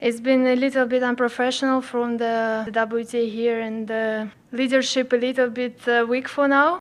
It's been a little bit unprofessional from the WTA here, and the leadership a little bit weak for now.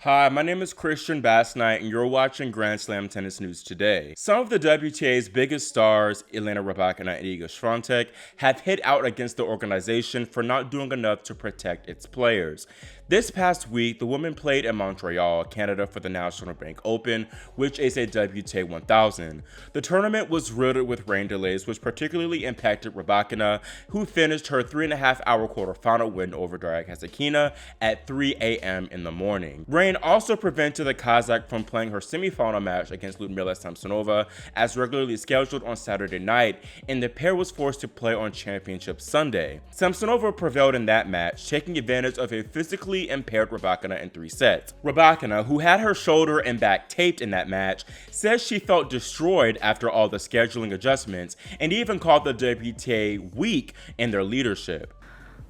Hi, my name is Christian Bassnight, and you're watching Grand Slam Tennis News Today. Some of the WTA's biggest stars, Elena, Rybakina, and Iga Swiatek, have hit out against the organization for not doing enough to protect its players. This past week, the women played in Montreal, Canada for the National Bank Open, which is a WTA 1000. The tournament was riddled with rain delays, which particularly impacted Rybakina, who finished her 3.5-hour quarterfinal win over Azarenka at 3 a.m. in the morning. Rain also prevented the Kazakh from playing her semifinal match against Ludmila Samsonova as regularly scheduled on Saturday night, and the pair was forced to play on Championship Sunday. Samsonova prevailed in that match, taking advantage of a physically impaired Rybakina in 3 sets. Rybakina, who had her shoulder and back taped in that match, says she felt destroyed after all the scheduling adjustments and even called the WTA weak in their leadership.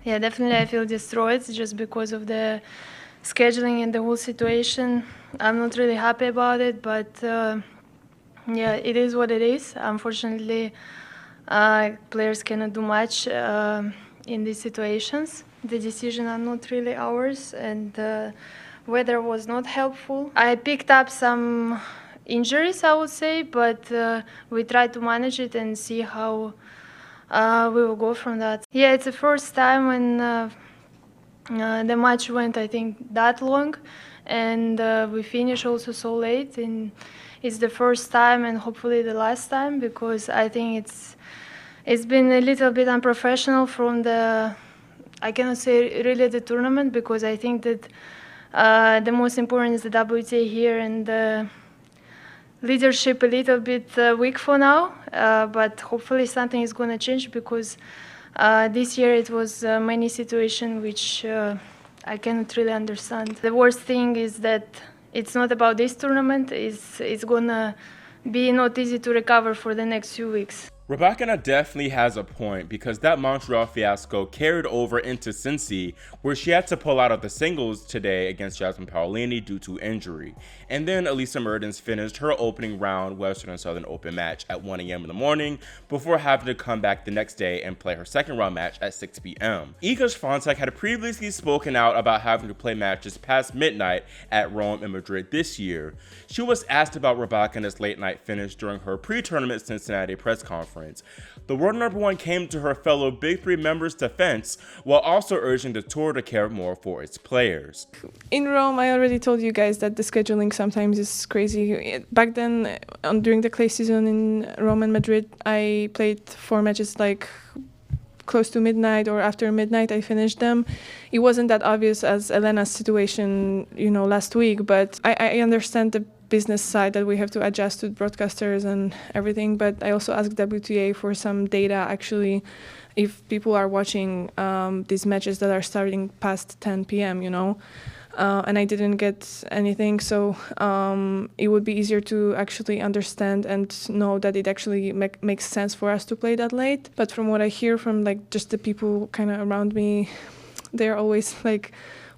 Yeah, definitely I feel destroyed just because of the scheduling and the whole situation. I'm not really happy about it, but yeah, it is what it is. Unfortunately, players cannot do much in these situations. The decisions are not really ours, and the weather was not helpful. I picked up some injuries, I would say, but we tried to manage it and see how we will go from that. Yeah, it's the first time when the match went, I think, that long, and we finished also so late. And it's the first time and hopefully the last time, because I think it's been a little bit unprofessional from the, I cannot say really the tournament, because I think that the most important is the WTA here, and the leadership a little bit weak for now, but hopefully something is going to change, because this year it was many situations which I cannot really understand. The worst thing is that it's not about this tournament. It's going to be not easy to recover for the next few weeks. Rybakina definitely has a point, because that Montreal fiasco carried over into Cincy, where she had to pull out of the singles today against Jasmine Paolini due to injury. And then Elisa Mertens finished her opening round Western and Southern Open match at 1 a.m. in the morning before having to come back the next day and play her second round match at 6 p.m. Iga Swiatek had previously spoken out about having to play matches past midnight at Rome and Madrid this year. She was asked about Rybakina's late night finish during her pre-tournament Cincinnati press conference. The world number one came to her fellow Big Three members' defense, while also urging the tour to care more for its players. In Rome, I already told you guys that the scheduling sometimes is crazy. Back then, during the clay season in Rome and Madrid, I played 4 matches like close to midnight or after midnight. I finished them. It wasn't that obvious as Elena's situation, last week, but I understand the business side that we have to adjust to broadcasters and everything, but I also asked WTA for some data actually if people are watching these matches that are starting past 10 p.m. And I didn't get anything, so it would be easier to actually understand and know that it actually makes sense for us to play that late. But from what I hear from just the people kind of around me, they're always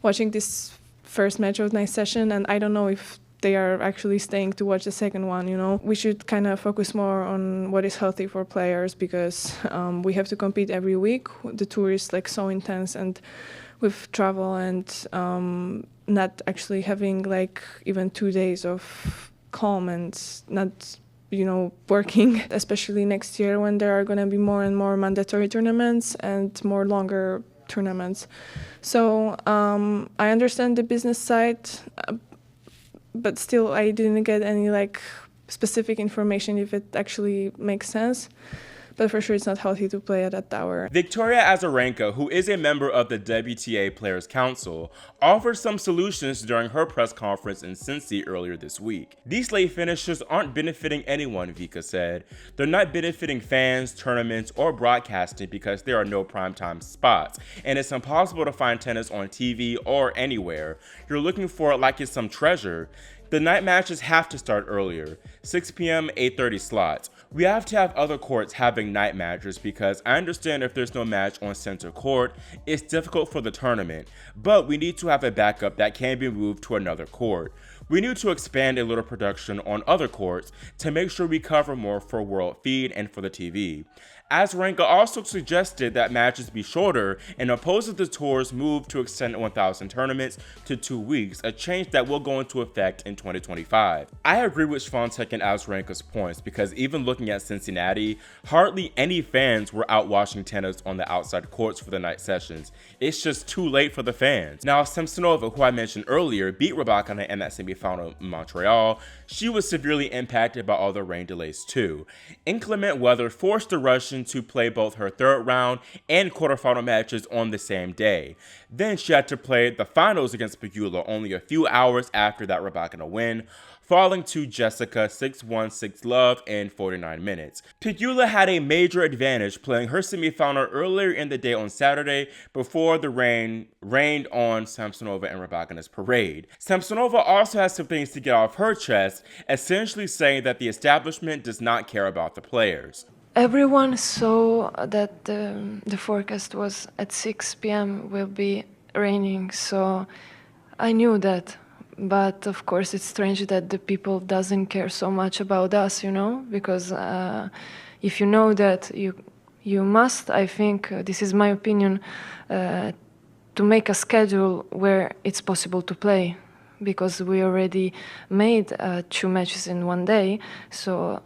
watching this first match of night session, and I don't know if they are actually staying to watch the second one. We should kind of focus more on what is healthy for players, because we have to compete every week. The tour is so intense, and with travel and not actually having even 2 days of calm and not working, especially next year when there are going to be more and more mandatory tournaments and more longer tournaments. So I understand the business side, but still I didn't get any specific information if it actually makes sense. But for sure it's not healthy to play at that hour. Victoria Azarenka, who is a member of the WTA Players Council, offered some solutions during her press conference in Cincy earlier this week. These late finishes aren't benefiting anyone, Vika said. They're not benefiting fans, tournaments, or broadcasting because there are no primetime spots, and it's impossible to find tennis on TV or anywhere. You're looking for it like it's some treasure. The night matches have to start earlier, 6 p.m., 8:30 slots. We have to have other courts having night matches because I understand if there's no match on center court, it's difficult for the tournament, but we need to have a backup that can be moved to another court. We need to expand a little production on other courts to make sure we cover more for World Feed and for the TV. Azarenka also suggested that matches be shorter and opposes the tour's move to extend 1,000 tournaments to 2 weeks, a change that will go into effect in 2025. I agree with Swiatek and Azarenka's points because even looking at Cincinnati, hardly any fans were out watching tennis on the outside courts for the night sessions. It's just too late for the fans. Now, Samsonova, who I mentioned earlier, beat Rybakina in that semifinal in Montreal. She was severely impacted by all the rain delays too. Inclement weather forced the Russian to play both her third round and quarterfinal matches on the same day. Then she had to play the finals against Pegula only a few hours after that Rybakina win, falling to Jessica 6-1, 6-love in 49 minutes. Pegula had a major advantage playing her semifinal earlier in the day on Saturday before the rain rained on Samsonova and Rybakina's parade. Samsonova also has some things to get off her chest, essentially saying that the establishment does not care about the players. Everyone saw that the forecast was at 6 p.m. will be raining, so I knew that. But of course, it's strange that the people doesn't care so much about us, because if you know that you must, I think, this is my opinion, to make a schedule where it's possible to play, because we already made 2 matches in one day, so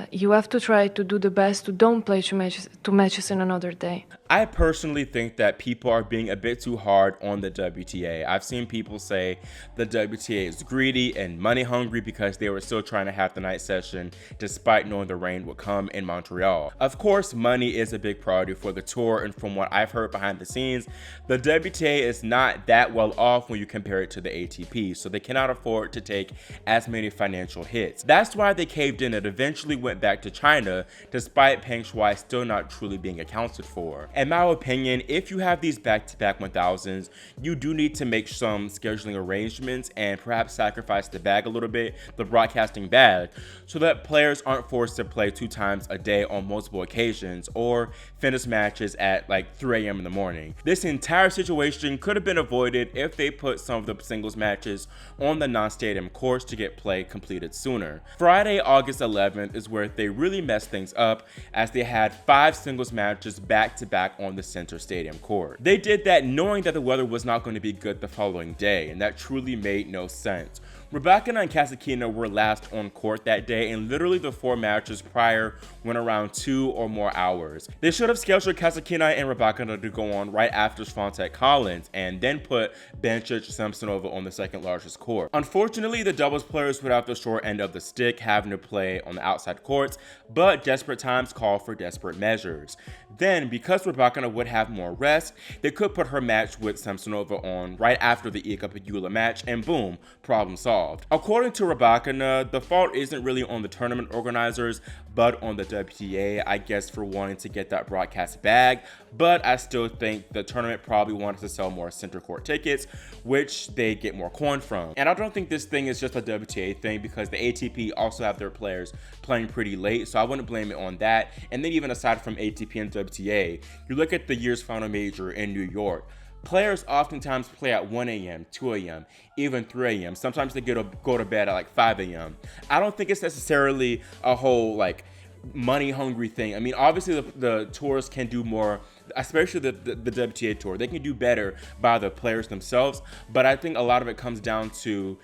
you have to try to do the best to don't play two matches in another day. I personally think that people are being a bit too hard on the WTA. I've seen people say the WTA is greedy and money hungry because they were still trying to have the night session despite knowing the rain would come in Montreal. Of course, money is a big priority for the tour, and from what I've heard behind the scenes, the WTA is not that well off when you compare it to the ATP, so they cannot afford to take as many financial hits. That's why they caved in and eventually went back to China, despite Peng Shuai still not truly being accounted for. In my opinion, if you have these back-to-back 1000s, you do need to make some scheduling arrangements and perhaps sacrifice the bag a little bit, the broadcasting bag, so that players aren't forced to play 2 times a day on multiple occasions or finish matches at like 3 a.m. in the morning. This entire situation could have been avoided if they put some of the singles matches on the non-stadium courts to get play completed sooner. Friday, August 11th is where they really messed things up, as they had 5 singles matches back-to-back on the center stadium court. They did that knowing that the weather was not going to be good the following day, and that truly made no sense. Rybakina and Kasatkina were last on court that day, and literally the 4 matches prior went around 2 or more hours. They should have scheduled Kasatkina and Rybakina to go on right after Swiatek Collins, and then put Bencic Samsonova on the second largest court. Unfortunately, the doubles players would have the short end of the stick, having to play on the outside courts, but desperate times call for desperate measures. Then, because Rybakina would have more rest, they could put her match with Samsonova on right after the Iga Pegula match, and boom, problem solved. According to Rybakina, the fault isn't really on the tournament organizers, but on the WTA, I guess, for wanting to get that broadcast bag. But I still think the tournament probably wanted to sell more center court tickets, which they get more coin from. And I don't think this thing is just a WTA thing, because the ATP also have their players playing pretty late, so I wouldn't blame it on that. And then even aside from ATP and WTA, you look at the year's final major in New York. Players oftentimes play at 1 a.m., 2 a.m., even 3 a.m. Sometimes they go to bed at like 5 a.m. I don't think it's necessarily a whole like money hungry thing. I mean, obviously the tours can do more, especially the WTA tour. They can do better by the players themselves, but I think a lot of it comes down to,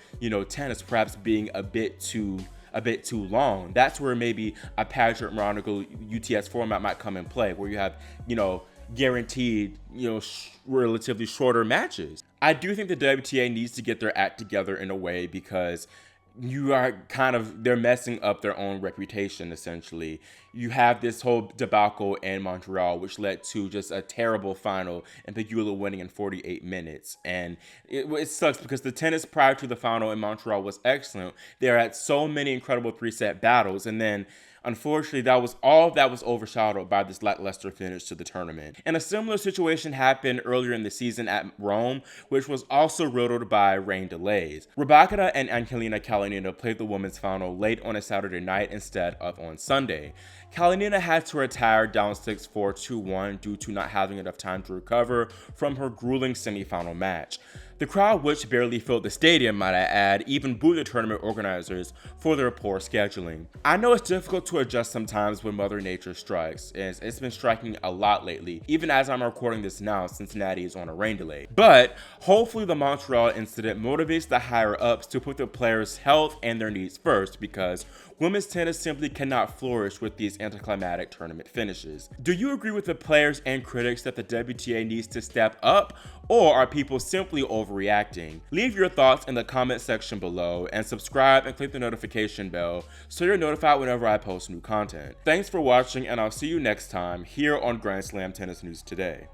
tennis perhaps being a bit too long. That's where maybe a Patrick Monaco UTS format might come in play, where you have, guaranteed, relatively shorter matches. I do think the WTA needs to get their act together in a way, because they're messing up their own reputation, essentially. You have this whole debacle in Montreal, which led to just a terrible final and Pegula winning in 48 minutes. And it sucks, because the tennis prior to the final in Montreal was excellent. They had so many incredible 3-set battles, and then Unfortunately, that was all that was overshadowed by this lackluster finish to the tournament. And a similar situation happened earlier in the season at Rome, which was also riddled by rain delays. Rybakina and Angelina Kalinina played the women's final late on a Saturday night instead of on Sunday. Kalinina had to retire down 6-4, 2-1 due to not having enough time to recover from her grueling semifinal match. The crowd, which barely filled the stadium, might I add, even booed the tournament organizers for their poor scheduling. I know it's difficult to adjust sometimes when Mother Nature strikes, and it's been striking a lot lately. Even as I'm recording this now, Cincinnati is on a rain delay. But hopefully the Montreal incident motivates the higher-ups to put their players' health and their needs first, because women's tennis simply cannot flourish with these anticlimactic tournament finishes. Do you agree with the players and critics that the WTA needs to step up, or are people simply overreacting? Leave your thoughts in the comment section below, and subscribe and click the notification bell so you're notified whenever I post new content. Thanks for watching, and I'll see you next time here on Grand Slam Tennis News Today.